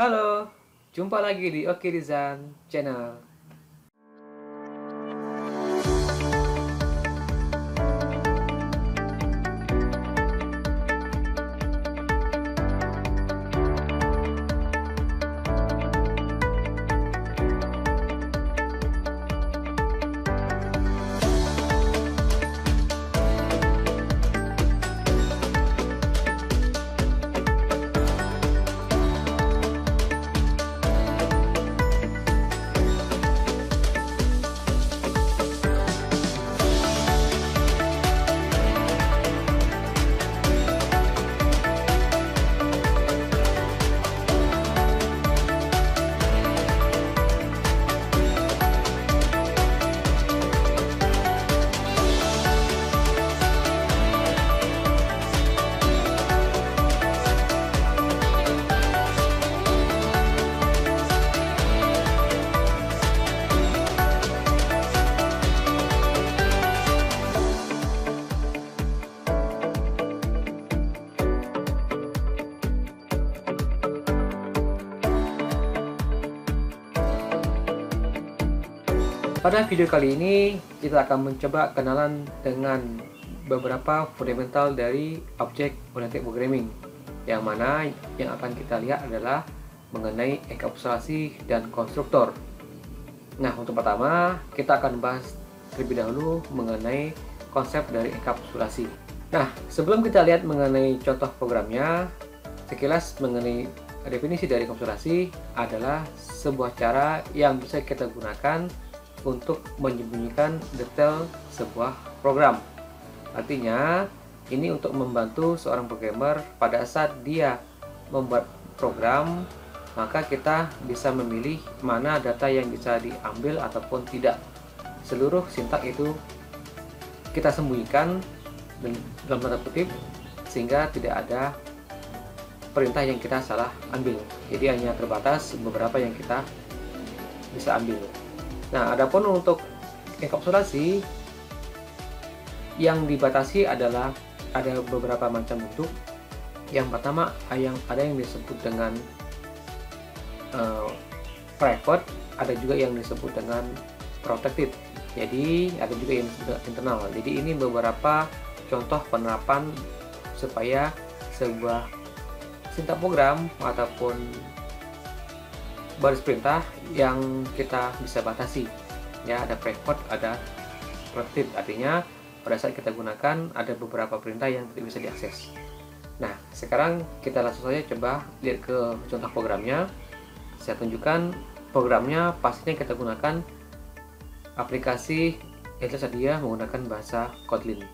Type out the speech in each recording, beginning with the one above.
Halo, jumpa lagi di Oki Rizan Channel. Pada video kali ini kita akan mencoba kenalan dengan beberapa fundamental dari Object Oriented Programming, yang mana yang akan kita lihat adalah mengenai enkapsulasi dan konstruktor. Nah, untuk pertama kita akan bahas terlebih dahulu mengenai konsep dari enkapsulasi. Nah, sebelum kita lihat mengenai contoh programnya, sekilas mengenai definisi dari enkapsulasi adalah sebuah cara yang bisa kita gunakan untuk menyembunyikan detail sebuah program. Artinya, ini untuk membantu seorang programmer pada saat dia membuat program, maka kita bisa memilih mana data yang bisa diambil ataupun tidak. Seluruh sintak itu kita sembunyikan dalam tanda kutip, sehingga tidak ada perintah yang kita salah ambil. Jadi hanya terbatas beberapa yang kita bisa ambil. Nah, adapun untuk enkapsulasi yang dibatasi adalah ada beberapa macam bentuk. Yang pertama, ada yang disebut dengan private, ada juga yang disebut dengan protected. Jadi ada juga yang disebut internal. Jadi ini beberapa contoh penerapan supaya sebuah sintak program ataupun baris perintah yang kita bisa batasi, ya. Ada private, ada protected, artinya pada saat kita gunakan ada beberapa perintah yang tidak bisa diakses. Nah, sekarang kita langsung saja coba lihat ke contoh programnya. Saya tunjukkan programnya. Pastinya kita gunakan aplikasi yang tersedia menggunakan bahasa Kotlin.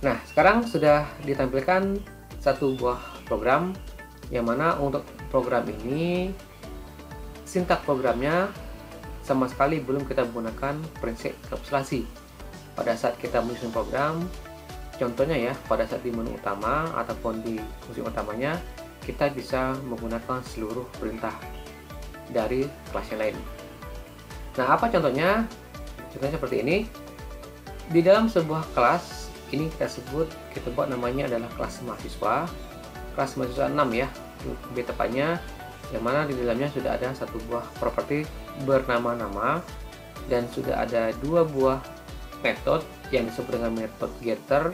Nah, sekarang sudah ditampilkan satu buah program, yang mana untuk program ini sintak programnya sama sekali belum kita menggunakan prinsip enkapsulasi. Pada saat kita menyusun program, contohnya ya, pada saat di menu utama ataupun di fungsi utamanya, kita bisa menggunakan seluruh perintah dari kelas yang lain. Nah, apa contohnya? Contohnya seperti ini. Di dalam sebuah kelas ini kita buat namanya adalah kelas mahasiswa. Kelas mahasiswa 6 ya, lebih tepatnya, yang mana di dalamnya sudah ada satu buah properti bernama nama, dan sudah ada dua buah metode yang disebut dengan metode getter,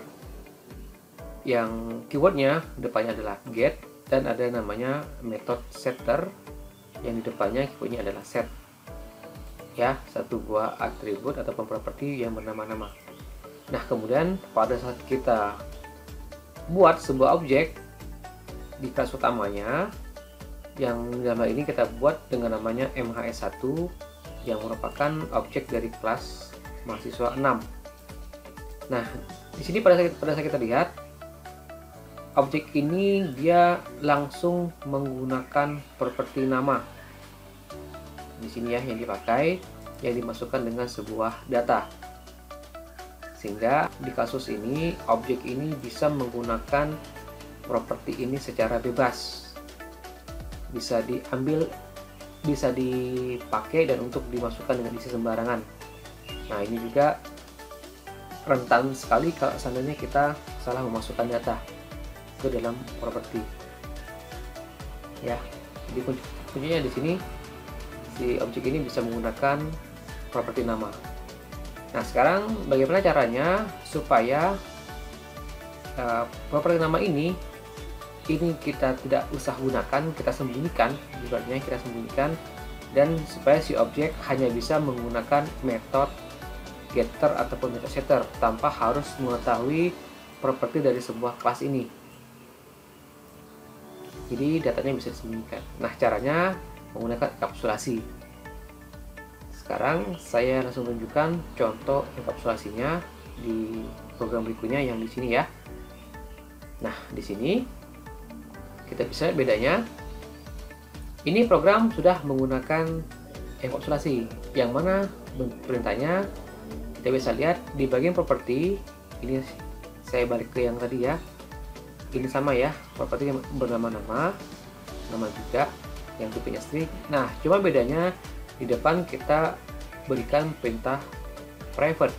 yang keywordnya depannya adalah get, dan ada namanya metode setter yang di depannya keywordnya adalah set, ya, satu buah atribut ataupun properti yang bernama nama. Nah, kemudian pada saat kita buat sebuah objek di kelas utamanya, yang dalam hal ini kita buat dengan namanya MHS1, yang merupakan objek dari kelas mahasiswa 6. Nah, di sini pada saat kita lihat objek ini, dia langsung menggunakan properti nama. Di sini ya yang dipakai, yang dimasukkan dengan sebuah data. Sehingga di kasus ini objek ini bisa menggunakan properti ini secara bebas, bisa diambil, bisa dipakai dan untuk dimasukkan dengan isi sembarangan. Nah, ini juga rentan sekali kalau seandainya kita salah memasukkan data ke dalam properti. ya. Jadi kuncinya di sini, si objek ini bisa menggunakan properti nama. Nah, sekarang bagaimana caranya supaya properti nama ini kita tidak usah gunakan, kita sembunyikan, ibaratnya kita sembunyikan, dan supaya si objek hanya bisa menggunakan metode getter ataupun metode setter tanpa harus mengetahui properti dari sebuah kelas ini. Jadi datanya bisa disembunyikan. Nah, caranya menggunakan enkapsulasi. Sekarang saya langsung tunjukkan contoh enkapsulasinya di program berikutnya yang di sini ya. Nah, di sini kita bisa bedanya. Ini program sudah menggunakan enkapsulasi, yang mana perintahnya kita bisa lihat di bagian properti. Ini saya balik ke yang tadi ya. Ini sama ya, properti yang bernama nama juga, yang tipenya string. Nah, cuma bedanya di depan kita berikan perintah private.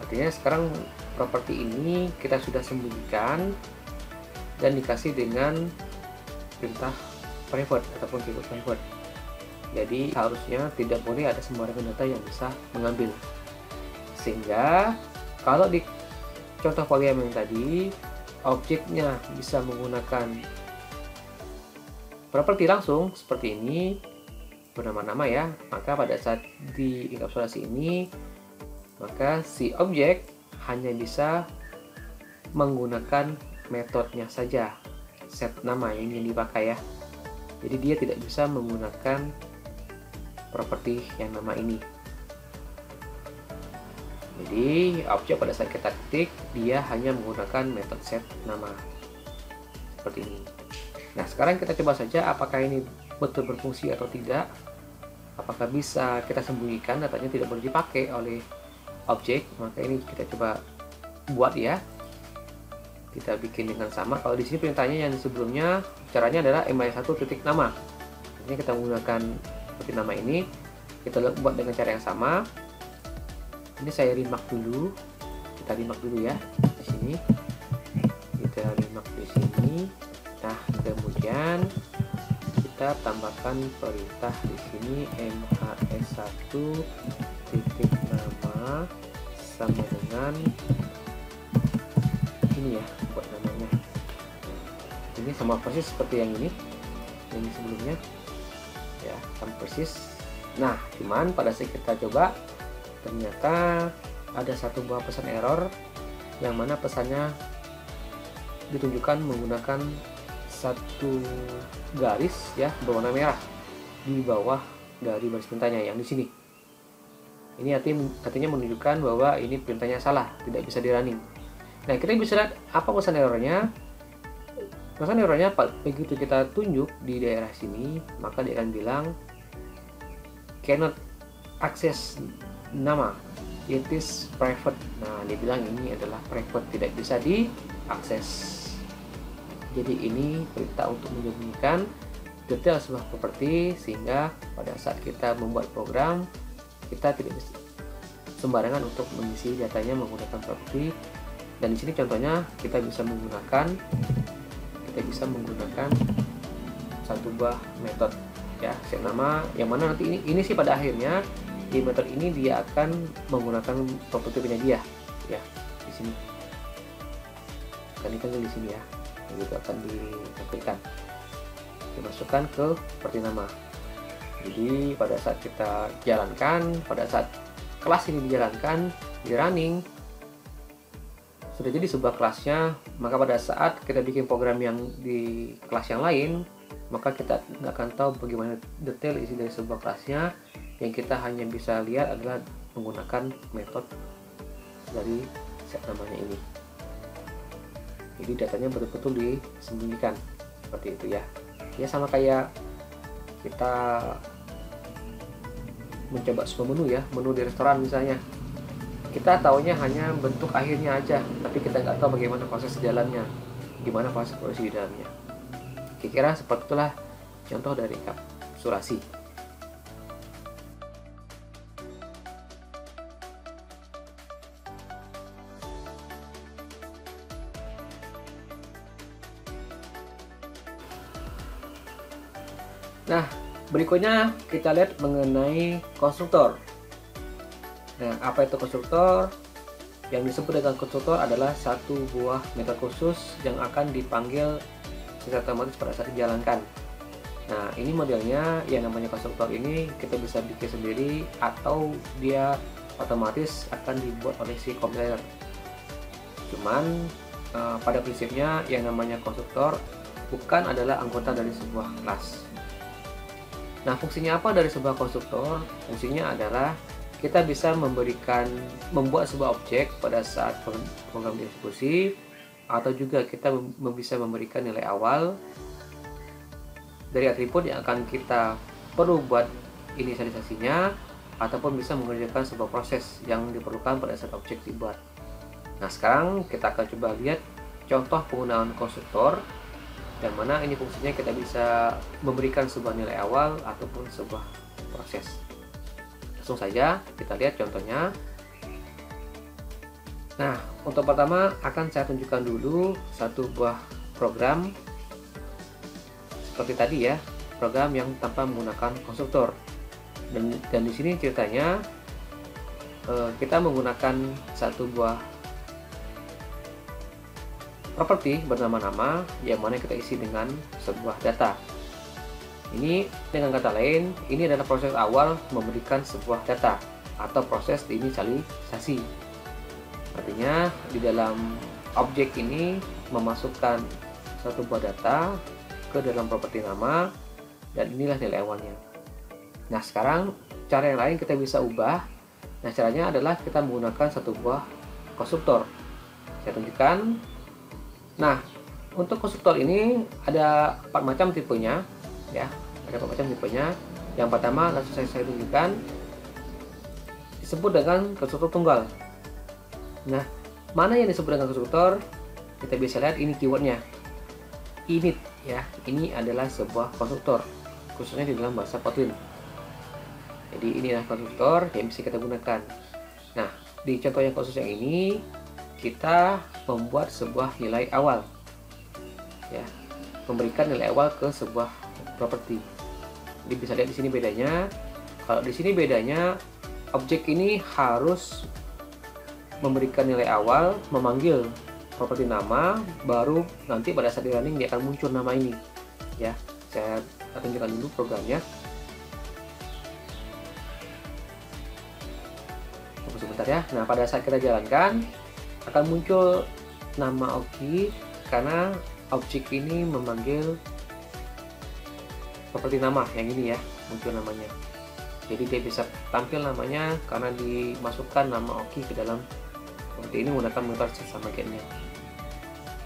Artinya sekarang properti ini kita sudah sembunyikan dan dikasih dengan perintah private ataupun keyword private. Jadi harusnya tidak boleh ada sembarangan data yang bisa mengambil. Sehingga kalau di contoh polyam yang tadi objeknya bisa menggunakan properti langsung seperti ini bernama nama ya, maka pada saat di enkapsulasi ini maka si objek hanya bisa menggunakan metodenya saja, set nama yang ingin dipakai ya. Jadi dia tidak bisa menggunakan properti yang nama ini. Jadi objek pada saat kita ketik dia hanya menggunakan metode set nama seperti ini. Nah, sekarang kita coba saja apakah ini betul berfungsi atau tidak. Apakah bisa kita sembunyikan datanya tidak boleh dipakai oleh objek. Maka ini kita coba buat ya. Kita bikin dengan sama. Kalau di sini perintahnya yang sebelumnya caranya adalah my1 titik nama. Ini kita menggunakan seperti nama ini. Kita buat dengan cara yang sama. Ini saya remark dulu. Kita remark dulu ya di sini. Kita remark di sini. Nah, kemudian kita tambahkan perintah di sini mhs1 titik nama sama dengan ini ya, buat namanya. Ini sama persis seperti yang ini sebelumnya ya, sama persis. Nah, cuman pada saat kita coba ternyata ada satu buah pesan error yang mana pesannya ditunjukkan menggunakan satu garis ya berwarna merah di bawah dari baris perintahnya yang di sini. Ini artinya menunjukkan bahwa ini perintahnya salah, tidak bisa di running. Nah, kita bisa lihat apa pesan errornya. Pesan errornya begitu kita tunjuk di daerah sini, maka dia akan bilang cannot access nama, it is private. Nah, dia bilang ini adalah private, tidak bisa diakses. Jadi ini perintah untuk menyembunyikan detail sebuah properti, sehingga pada saat kita membuat program kita tidak bisa sembarangan untuk mengisi datanya menggunakan properti. Dan di sini contohnya kita bisa menggunakan satu buah metode ya, set nama, yang mana nanti ini sih pada akhirnya di metode ini dia akan menggunakan properti punya dia ya di sini. Kan di sini ya, itu akan ditampilkan, dimasukkan ke properti nama. Jadi pada saat kita jalankan, pada saat kelas ini dijalankan di running, sudah jadi sebuah kelasnya. Maka pada saat kita bikin program yang di kelas yang lain, maka kita nggak akan tahu bagaimana detail isi dari sebuah kelasnya. Yang kita hanya bisa lihat adalah menggunakan metode dari set namanya ini. Jadi datanya betul-betul disembunyikan seperti itu ya. Ya sama kayak kita mencoba sebuah menu ya, menu di restoran misalnya. Kita taunya hanya bentuk akhirnya aja, tapi kita nggak tahu bagaimana proses jalannya, gimana proses produksi di dalamnya. Kira-kira seperti itulah contoh dari enkapsulasi. Nah, berikutnya kita lihat mengenai konstruktor. Nah, apa itu konstruktor? Yang disebut dengan konstruktor adalah satu buah metode khusus yang akan dipanggil secara otomatis pada saat dijalankan. Nah, ini modelnya yang namanya konstruktor ini kita bisa bikin sendiri atau dia otomatis akan dibuat oleh si kompiler. Cuman pada prinsipnya yang namanya konstruktor bukan adalah anggota dari sebuah kelas. Nah, fungsinya apa dari sebuah konstruktor? Fungsinya adalah kita bisa membuat sebuah objek pada saat program dieksekusi, atau juga kita bisa memberikan nilai awal dari atribut yang akan kita perlu buat inisialisasinya, ataupun bisa mengerjakan sebuah proses yang diperlukan pada saat objek dibuat. Nah, sekarang kita akan coba lihat contoh penggunaan konstruktor, yang mana ini fungsinya kita bisa memberikan sebuah nilai awal ataupun sebuah proses. Langsung saja kita lihat contohnya. Nah, untuk pertama akan saya tunjukkan dulu satu buah program seperti tadi ya, program yang tanpa menggunakan konstruktor. Dan di sini ceritanya kita menggunakan satu buah properti bernama-nama yang mana kita isi dengan sebuah data. Ini dengan kata lain, ini adalah proses awal memberikan sebuah data atau proses inisialisasi. Artinya di dalam objek ini memasukkan satu buah data ke dalam properti nama, dan inilah nilai awalnya. Nah, sekarang cara yang lain kita bisa ubah. Nah, caranya adalah kita menggunakan satu buah konstruktor. Saya tunjukkan. Nah, untuk konstruktor ini ada 4 macam tipenya, ya. Ada 4 macam tipenya. Yang pertama langsung saya tunjukkan, disebut dengan konstruktor tunggal. Nah, mana yang disebut dengan konstruktor? Kita bisa lihat ini keywordnya, init, ya. Ini adalah sebuah konstruktor, khususnya di dalam bahasa Kotlin. Jadi inilah konstruktor yang bisa kita gunakan. Nah, di contoh yang khusus yang ini kita membuat sebuah nilai awal, ya, memberikan nilai awal ke sebuah properti. Jadi bisa lihat di sini bedanya. Kalau di sini bedanya, objek ini harus memberikan nilai awal, memanggil properti nama, baru nanti pada saat di running dia akan muncul nama ini, ya. Saya tunjukkan dulu programnya. Tunggu sebentar ya. Nah, pada saat kita jalankan akan muncul nama Oki karena objek ini memanggil properti nama yang ini ya, muncul namanya. Jadi dia bisa tampil namanya karena dimasukkan nama Oki ke dalam seperti ini menggunakan metode sama getnya.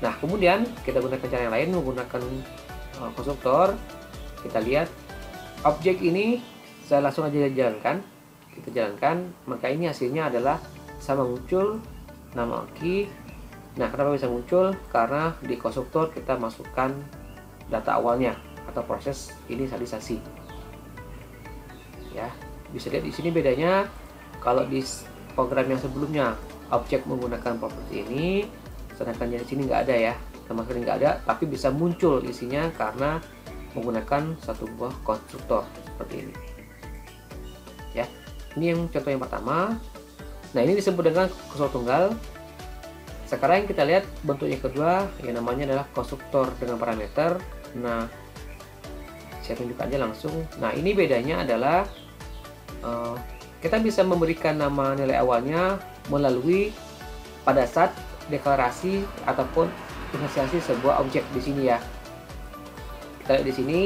Nah, kemudian kita gunakan cara yang lain menggunakan konstruktor. Kita lihat objek ini, saya langsung aja jalankan. Kita jalankan, maka ini hasilnya adalah sama muncul nama Oki. Nah, kenapa bisa muncul? Karena di konstruktor kita masukkan data awalnya atau proses inisialisasi. Ya, bisa lihat di sini bedanya. Kalau di program yang sebelumnya objek menggunakan properti ini, sedangkan yang di sini nggak ada ya, sama sekali nggak ada, tapi bisa muncul isinya karena menggunakan satu buah konstruktor seperti ini. Ya, ini yang contoh yang pertama. Nah, ini disebut dengan konstruktor tunggal. Sekarang kita lihat bentuk yang kedua yang namanya adalah konstruktor dengan parameter. Nah, saya tunjukkan aja langsung. Nah, ini bedanya adalah kita bisa memberikan nama nilai awalnya melalui pada saat deklarasi ataupun inisialisasi sebuah objek di sini ya. Kita lihat di sini,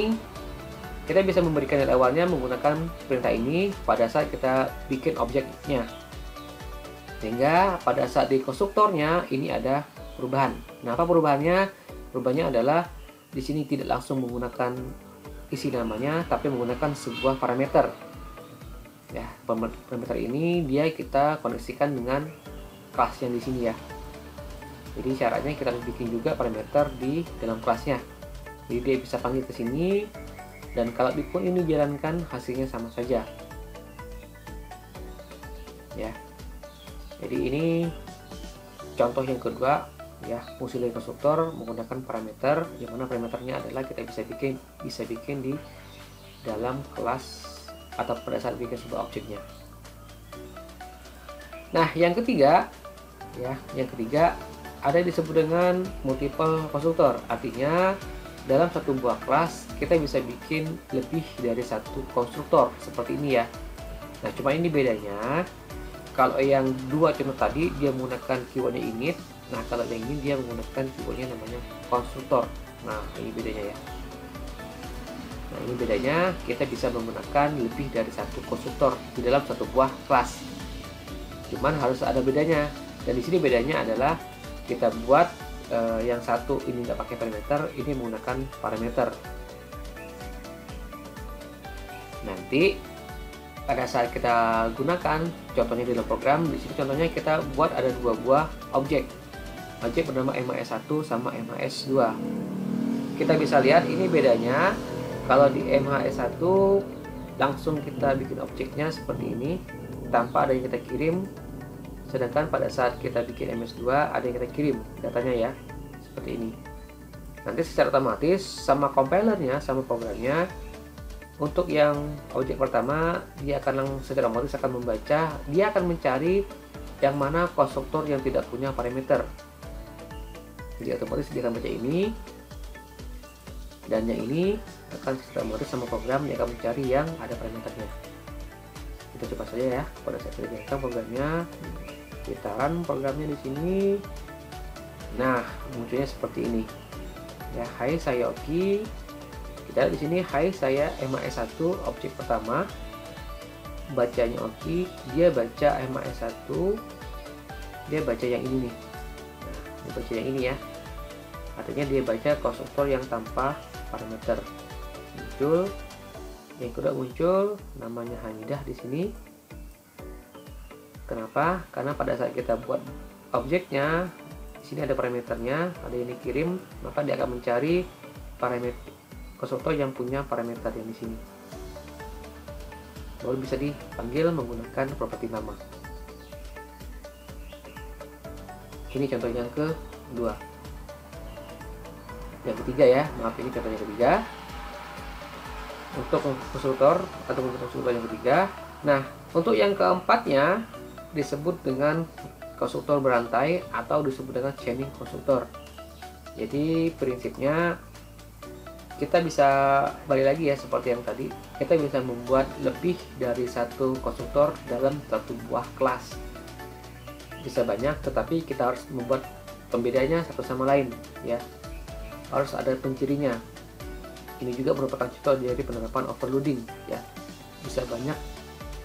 kita bisa memberikan nilai awalnya menggunakan perintah ini pada saat kita bikin objeknya. Sehingga pada saat di konstruktornya ini ada perubahan. Nah, apa perubahannya? Perubahannya adalah di sini tidak langsung menggunakan isi namanya, tapi menggunakan sebuah parameter. Ya, parameter ini dia kita koneksikan dengan kelas yang di sini ya. Jadi syaratnya kita harus bikin juga parameter di dalam kelasnya. Jadi dia bisa panggil ke sini, dan kalau pun ini jalankan hasilnya sama saja. Ya. Jadi ini contoh yang kedua ya, fungsi dari konstruktor menggunakan parameter, yang mana parameternya adalah kita bisa bikin di dalam kelas atau pada saat bikin sebuah objeknya. Nah, yang ketiga ada yang disebut dengan multiple konstruktor. Artinya dalam satu buah kelas kita bisa bikin lebih dari satu konstruktor seperti ini ya. Nah, cuma ini bedanya. Kalau yang dua contoh tadi dia menggunakan keywordnya init. Nah, kalau yang ini dia menggunakan keywordnya namanya konstruktor. Nah, ini bedanya ya. Nah, ini bedanya, kita bisa menggunakan lebih dari satu konstruktor di dalam satu buah kelas. Cuman harus ada bedanya. Dan di sini bedanya adalah kita buat yang satu ini nggak pakai parameter, ini menggunakan parameter. Nanti pada saat kita gunakan, contohnya di dalam program, di sini contohnya kita buat ada dua buah objek bernama MHS1 sama MHS2. Kita bisa lihat ini bedanya. Kalau di MHS1 langsung kita bikin objeknya seperti ini tanpa ada yang kita kirim, sedangkan pada saat kita bikin MS2 ada yang kita kirim datanya ya, seperti ini. Nanti secara otomatis sama compilernya, sama programnya, untuk yang objek pertama dia akan secara otomatis akan membaca, dia akan mencari yang mana konstruktor yang tidak punya parameter. Jadi otomatis dia akan baca ini, dan yang ini akan secara otomatis sama program dia akan mencari yang ada parameternya. Kita coba saja ya, pada saat kita jalankan programnya, kita run programnya di sini. Nah, munculnya seperti ini. Ya, hai saya Oki. Kita di sini, hai saya MHS1 objek pertama. Bacanya Oki, dia baca MHS1, dia baca yang ini nih. Nah, dia baca yang ini ya. Artinya dia baca konstruktor yang tanpa parameter. Muncul. Yang kedua muncul namanya Hamidah di sini. Kenapa? Karena pada saat kita buat objeknya, di sini ada parameternya, ada yang dikirim, maka dia akan mencari parameter konstruktor yang punya parameter yang di sini. Baru bisa dipanggil menggunakan properti nama. Ini contoh yang kedua. Yang ketiga ya, maaf ini contoh yang ketiga. Untuk konstruktor atau konstruktor yang ketiga. Nah, untuk yang keempatnya disebut dengan konstruktor berantai atau disebut dengan chaining konstruktor. Jadi prinsipnya kita bisa balik lagi ya seperti yang tadi, kita bisa membuat lebih dari satu konstruktor dalam satu buah kelas. Bisa banyak, tetapi kita harus membuat pembedanya satu sama lain ya. Harus ada pencirinya. Ini juga merupakan contoh dari penerapan overloading ya. Bisa banyak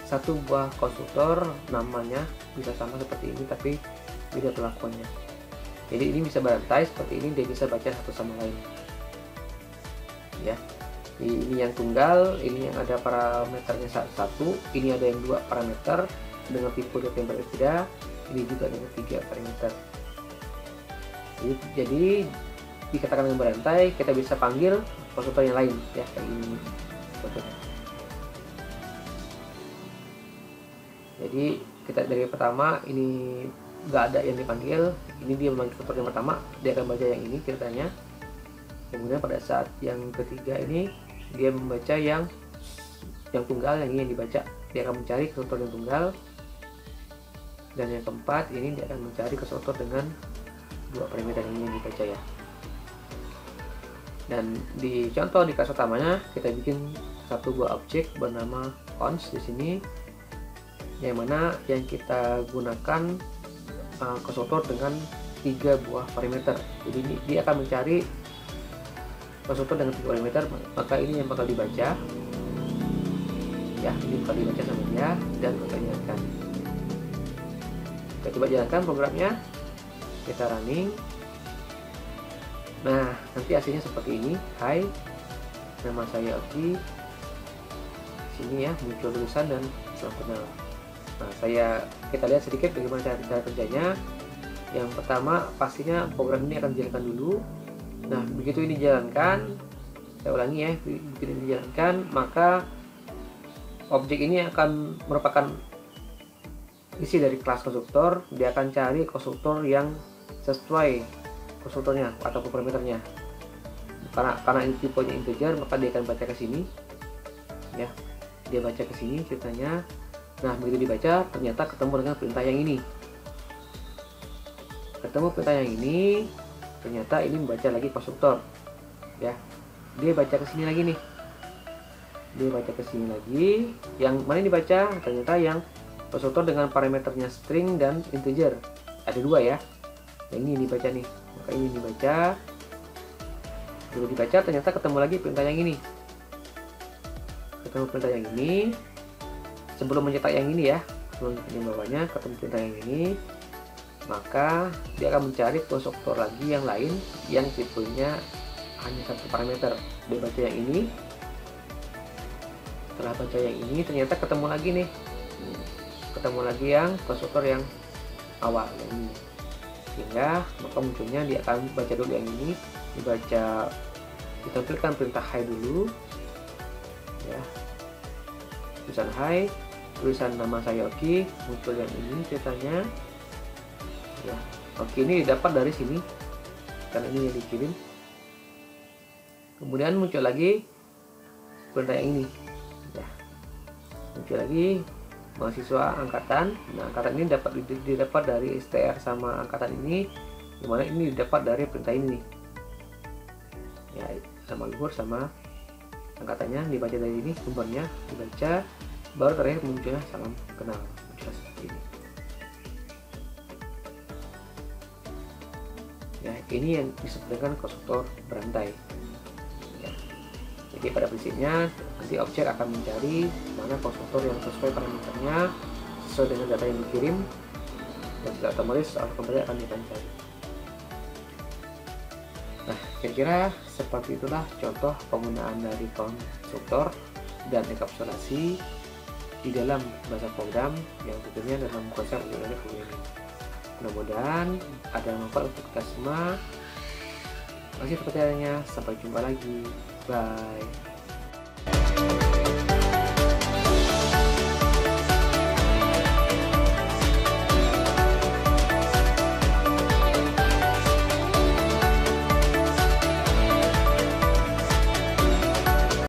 satu buah konstruktor namanya bisa sama seperti ini tapi beda perlakuannya. Jadi ini bisa berantai seperti ini, dia bisa baca satu sama lain ya. Ini yang tunggal, ini yang ada parameternya satu, ini ada yang dua parameter dengan tipe data yang berbeda, ini juga dengan 3 parameter. Jadi dikatakan dengan berantai, kita bisa panggil konstruktor yang lain ya, kayak ini contohnya. Jadi kita dari pertama ini nggak ada yang dipanggil, ini dia memanggil konstruktor yang pertama, dia akan baca yang ini ceritanya. Kemudian pada saat yang ketiga ini dia membaca yang tunggal, yang ini yang dibaca, dia akan mencari konstruktor yang tunggal. Dan yang keempat ini dia akan mencari konstruktor dengan 2 parameter ini yang dibaca ya. Dan di contoh di kelas utamanya kita bikin satu buah objek bernama cons di sini, yang mana yang kita gunakan konstruktor dengan 3 buah parameter. Jadi ini dia akan mencari konstruktor dengan 3 parameter, maka ini yang bakal dibaca ya, ini bakal dibaca sama dia dan bakal dijalankan. Kita coba jalankan programnya, kita running. Nah, nanti hasilnya seperti ini. Hai, nama saya Oki. Sini ya muncul tulisan dan salam kenal. Nah, kita lihat sedikit bagaimana cara kerjanya. Yang pertama pastinya program ini akan dijalankan dulu. Nah, begitu ini dijalankan, saya ulangi ya, begitu ini dijalankan, maka objek ini akan merupakan isi dari kelas konstruktor. Dia akan cari konstruktor yang sesuai konstruktornya atau parameternya. Karena ini tipenya integer, maka dia akan baca ke sini. ya. Dia baca ke sini ceritanya. Nah, begitu dibaca ternyata ketemu dengan perintah yang ini. Ketemu perintah yang ini, ternyata ini membaca lagi konstruktor. Ya. Dia baca ke sini lagi nih. Dia baca ke sini lagi. Yang mana yang dibaca? Ternyata yang konstruktor dengan parameternya string dan integer. Ada dua ya. Yang ini dibaca nih. Maka ini dibaca. Dulu dibaca ternyata ketemu lagi perintah yang ini. Ketemu perintah yang ini. Sebelum mencetak yang ini ya, sebelum ini bawahnya ketemu perintah yang ini, maka dia akan mencari konstruktor lagi yang lain yang tipenya hanya satu parameter. Dia baca yang ini. Setelah baca yang ini ternyata ketemu lagi nih. Ketemu lagi yang konstruktor yang awal yang ini. Sehingga maka munculnya dia akan baca dulu yang ini, dibaca, ditampilkan perintah hi dulu ya, tulisan hi, tulisan nama saya Oki, muncul yang ini ceritanya ya. Oke, ini didapat dari sini karena ini yang dikirim. Kemudian muncul lagi perintah yang ini ya, muncul lagi mahasiswa angkatan. Nah, angkatan ini didapat dari STR sama angkatan ini, dimana ini didapat dari perintah ini ya, sama luhur sama angkatannya dibaca dari ini, sumbernya dibaca, baru terakhir munculnya salam kenal, muncul seperti ini ya. Ini yang disebut dengan konstruktor berantai ya. Jadi pada prinsipnya nanti objek akan mencari mana konstruktor yang sesuai parameternya, sesuai dengan data yang dikirim, dan setelah otomatis kembali akan dicari. Nah, kira-kira seperti itulah contoh penggunaan dari konstruktor dan enkapsulasi di dalam bahasa program yang tentunya dalam konsep dari programming. Mudah-mudahan ada manfaat untuk kita semua. Terima kasih perhatiannya. Sampai jumpa lagi. Bye.